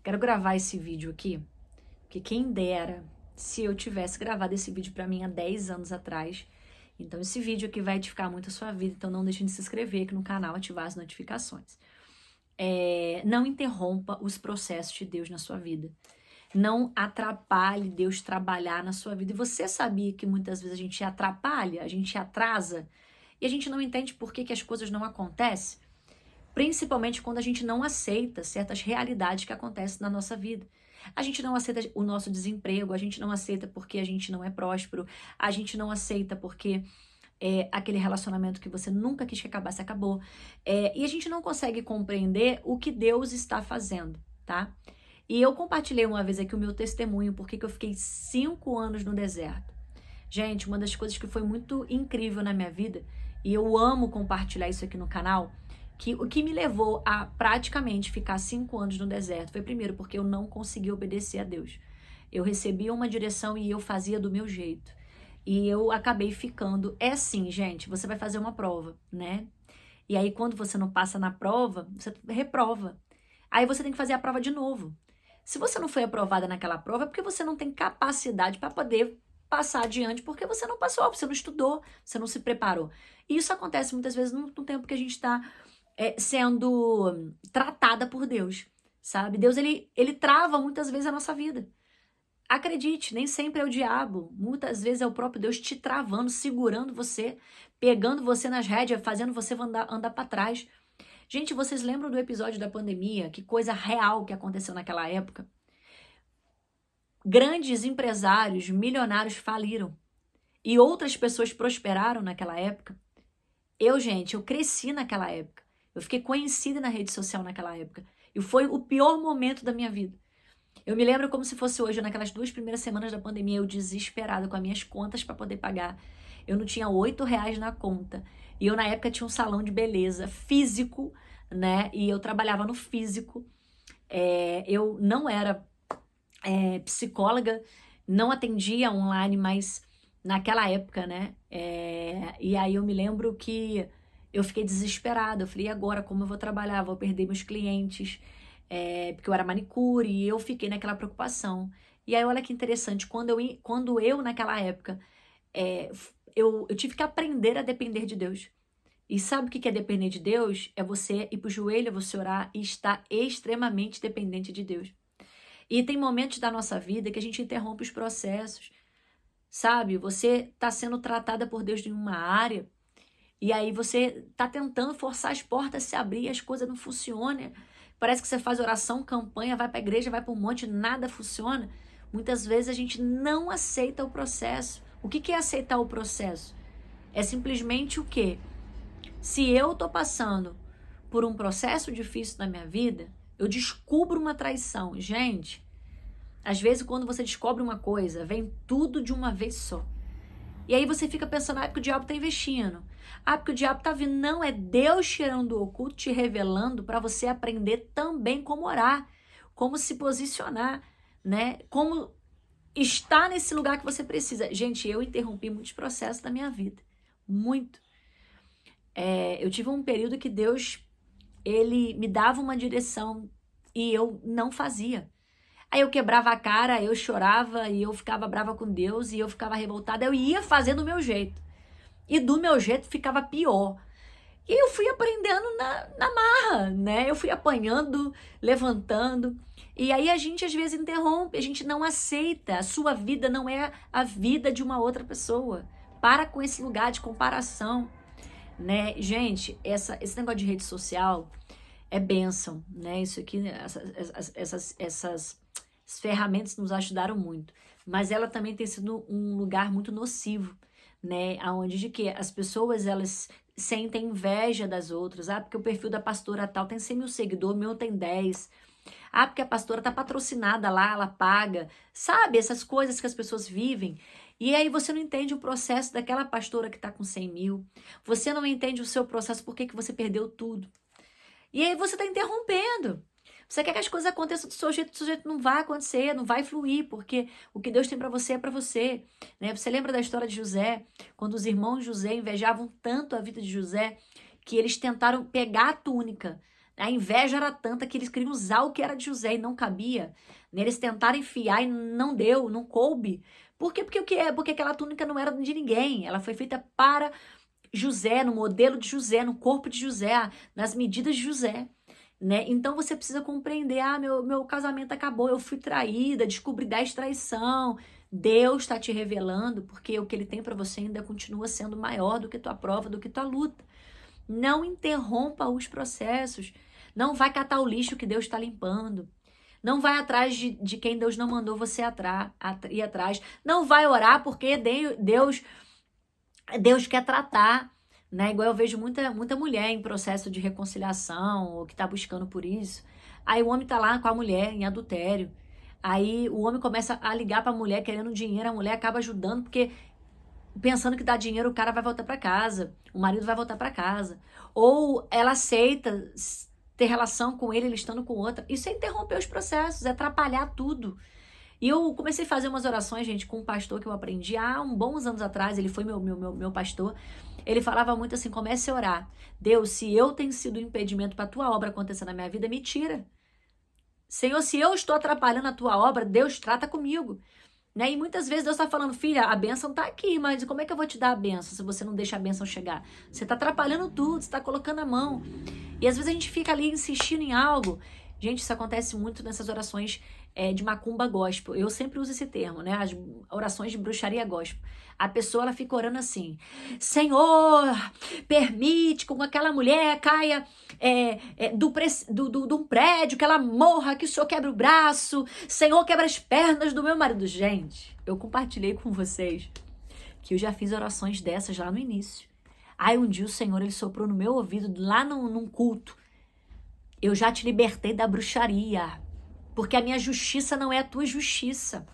Quero gravar esse vídeo aqui, porque quem dera se eu tivesse gravado esse vídeo para mim há 10 anos atrás. Então esse vídeo aqui vai edificar muito a sua vida, então não deixe de se inscrever aqui no canal, ativar as notificações. Não interrompa os processos de Deus na sua vida. Não atrapalhe Deus trabalhar na sua vida. E você sabia que muitas vezes a gente atrapalha, a gente atrasa, e a gente não entende por que as coisas não acontecem? Principalmente quando a gente não aceita certas realidades que acontecem na nossa vida. A gente não aceita o nosso desemprego, a gente não aceita porque a gente não é próspero, a gente não aceita porque aquele relacionamento que você nunca quis que acabasse, acabou. E a gente não consegue compreender o que Deus está fazendo, tá? E eu compartilhei uma vez aqui o meu testemunho, porque eu fiquei 5 anos no deserto. Gente, uma das coisas que foi muito incrível na minha vida, e eu amo compartilhar isso aqui no canal, que o que me levou a praticamente ficar 5 anos no deserto foi primeiro porque eu não consegui obedecer a Deus. Eu recebia uma direção e eu fazia do meu jeito. E eu acabei ficando. É assim, gente, você vai fazer uma prova, né? E aí, quando você não passa na prova, você reprova. Aí você tem que fazer a prova de novo. Se você não foi aprovada naquela prova, é porque você não tem capacidade para poder passar adiante, porque você não passou, você não estudou, você não se preparou. E isso acontece muitas vezes no tempo que a gente está sendo tratada por Deus, sabe? Deus, ele trava muitas vezes a nossa vida. Acredite, nem sempre é o diabo. Muitas vezes é o próprio Deus te travando, segurando você, pegando você nas rédeas, fazendo você andar para trás. Gente, vocês lembram do episódio da pandemia? Que coisa real que aconteceu naquela época? Grandes empresários, milionários faliram. E outras pessoas prosperaram naquela época. Gente, eu cresci naquela época. Eu fiquei conhecida na rede social naquela época. E foi o pior momento da minha vida. Eu me lembro como se fosse hoje, naquelas 2 primeiras semanas da pandemia, eu desesperada com as minhas contas para poder pagar. Eu não tinha R$ 8 na conta. E eu, na época, tinha um salão de beleza físico, né? E eu trabalhava no físico. Eu não era psicóloga, não atendia online, mas naquela época, né? E aí eu me lembro que eu fiquei desesperada. Eu falei, e agora como eu vou trabalhar? Vou perder meus clientes, porque eu era manicure, e eu fiquei naquela preocupação. E aí olha que interessante, quando eu naquela época, eu tive que aprender a depender de Deus. E sabe o que é depender de Deus? É você ir pro joelho, você orar e estar extremamente dependente de Deus. E tem momentos da nossa vida que a gente interrompe os processos, sabe? Você está sendo tratada por Deus em uma área e aí você está tentando forçar as portas a se abrir e as coisas não funcionam. Parece que você faz oração, campanha, vai para a igreja, vai para um monte, nada funciona. Muitas vezes a gente não aceita o processo. O que é aceitar o processo? É simplesmente o quê? Se eu estou passando por um processo difícil na minha vida, eu descubro uma traição. Gente, às vezes quando você descobre uma coisa, vem tudo de uma vez só. E aí você fica pensando, porque o diabo está investindo. Porque o diabo está vindo. Não, é Deus tirando do oculto, te revelando para você aprender também como orar, como se posicionar, né? Como estar nesse lugar que você precisa. Gente, eu interrompi muitos processos da minha vida. Muito. Eu tive um período que Deus, ele me dava uma direção e eu não fazia. Aí eu quebrava a cara, eu chorava e eu ficava brava com Deus e eu ficava revoltada. Eu ia fazendo do meu jeito. E do meu jeito ficava pior. E eu fui aprendendo na marra, né? Eu fui apanhando, levantando. E aí a gente às vezes interrompe, a gente não aceita. A sua vida não é a vida de uma outra pessoa. Para com esse lugar de comparação, né? Gente, esse negócio de rede social é bênção, né? Isso aqui, essas ferramentas nos ajudaram muito. Mas ela também tem sido um lugar muito nocivo, né? Onde de que as pessoas, elas sentem inveja das outras. Porque o perfil da pastora tal tem 100 mil seguidores, o meu tem 10. Porque a pastora tá patrocinada lá, ela paga. Sabe, essas coisas que as pessoas vivem. E aí você não entende o processo daquela pastora que tá com 100 mil. Você não entende o seu processo, por que você perdeu tudo. E aí você tá interrompendo. Você quer que as coisas aconteçam do seu jeito não vai acontecer, não vai fluir, porque o que Deus tem para você é para você, né? Você lembra da história de José, quando os irmãos de José invejavam tanto a vida de José, que eles tentaram pegar a túnica, A inveja era tanta que eles queriam usar o que era de José e não cabia. Eles tentaram enfiar e não deu, não coube. Por quê? Porque o que é? Porque aquela túnica não era de ninguém. Ela foi feita para José, no modelo de José, no corpo de José, nas medidas de José. Né? Então você precisa compreender, meu casamento acabou, eu fui traída, descobri 10 traição. Deus está te revelando, porque o que ele tem para você ainda continua sendo maior do que tua prova, do que tua luta. Não interrompa os processos. Não vai catar o lixo que Deus está limpando. Não vai atrás de quem Deus não mandou você ir atrás. Não vai orar porque Deus quer tratar. Né? Igual eu vejo muita mulher em processo de reconciliação ou que tá buscando por isso. Aí o homem tá lá com a mulher em adultério. Aí o homem começa a ligar pra mulher querendo dinheiro, a mulher acaba ajudando porque pensando que dá dinheiro o cara vai voltar pra casa, o marido vai voltar pra casa. Ou ela aceita ter relação com ele estando com outra. Isso é interromper os processos, é atrapalhar tudo. E eu comecei a fazer umas orações, gente, com um pastor que eu aprendi há bons anos atrás, ele foi meu pastor. Ele falava muito assim, comece a orar. Deus, se eu tenho sido um impedimento para a tua obra acontecer na minha vida, me tira. Senhor, se eu estou atrapalhando a tua obra, Deus trata comigo. Né? E muitas vezes Deus está falando, filha, a bênção está aqui, mas como é que eu vou te dar a bênção se você não deixa a bênção chegar? Você está atrapalhando tudo, você está colocando a mão. E às vezes a gente fica ali insistindo em algo. Gente, isso acontece muito nessas orações de macumba gospel. Eu sempre uso esse termo, né? As orações de bruxaria gospel. A pessoa, ela fica orando assim, Senhor, permite que aquela mulher caia de um prédio, que ela morra, que o Senhor quebre o braço, Senhor, quebra as pernas do meu marido. Gente, eu compartilhei com vocês que eu já fiz orações dessas lá no início. Aí um dia o Senhor, ele soprou no meu ouvido, lá num culto, eu já te libertei da bruxaria, porque a minha justiça não é a tua justiça.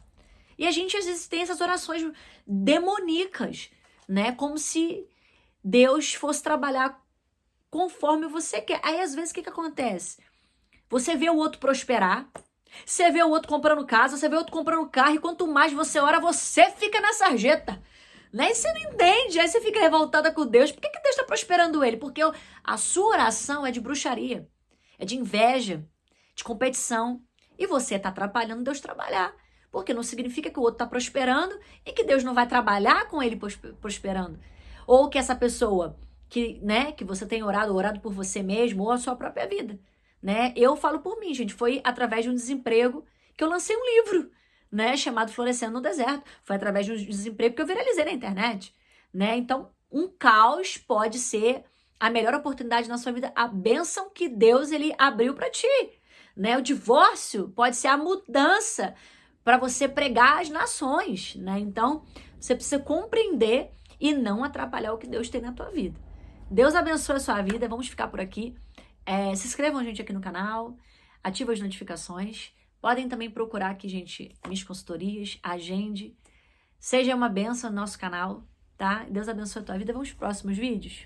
E a gente às vezes tem essas orações demoníacas, né? Como se Deus fosse trabalhar conforme você quer. Aí às vezes o que acontece? Você vê o outro prosperar, você vê o outro comprando casa, você vê o outro comprando carro, e quanto mais você ora, você fica na sarjeta. Né? E você não entende, aí você fica revoltada com Deus. Por que Deus está prosperando ele? Porque a sua oração é de bruxaria, é de inveja, de competição. E você está atrapalhando Deus trabalhar. Porque não significa que o outro está prosperando e que Deus não vai trabalhar com ele prosperando. Ou que essa pessoa que você tem orado por você mesmo ou a sua própria vida. Né? Eu falo por mim, gente. Foi através de um desemprego que eu lancei um livro, né, chamado Florescendo no Deserto. Foi através de um desemprego que eu viralizei na internet. Né? Então, um caos pode ser a melhor oportunidade na sua vida, a bênção que Deus ele abriu para ti. Né? O divórcio pode ser a mudança para você pregar as nações, né? Então, você precisa compreender e não atrapalhar o que Deus tem na tua vida. Deus abençoe a sua vida, vamos ficar por aqui. Se inscrevam, gente, aqui no canal, ativem as notificações. Podem também procurar aqui, gente, minhas consultorias, agende. Seja uma bênção no nosso canal, tá? Deus abençoe a tua vida. Vamos para os próximos vídeos.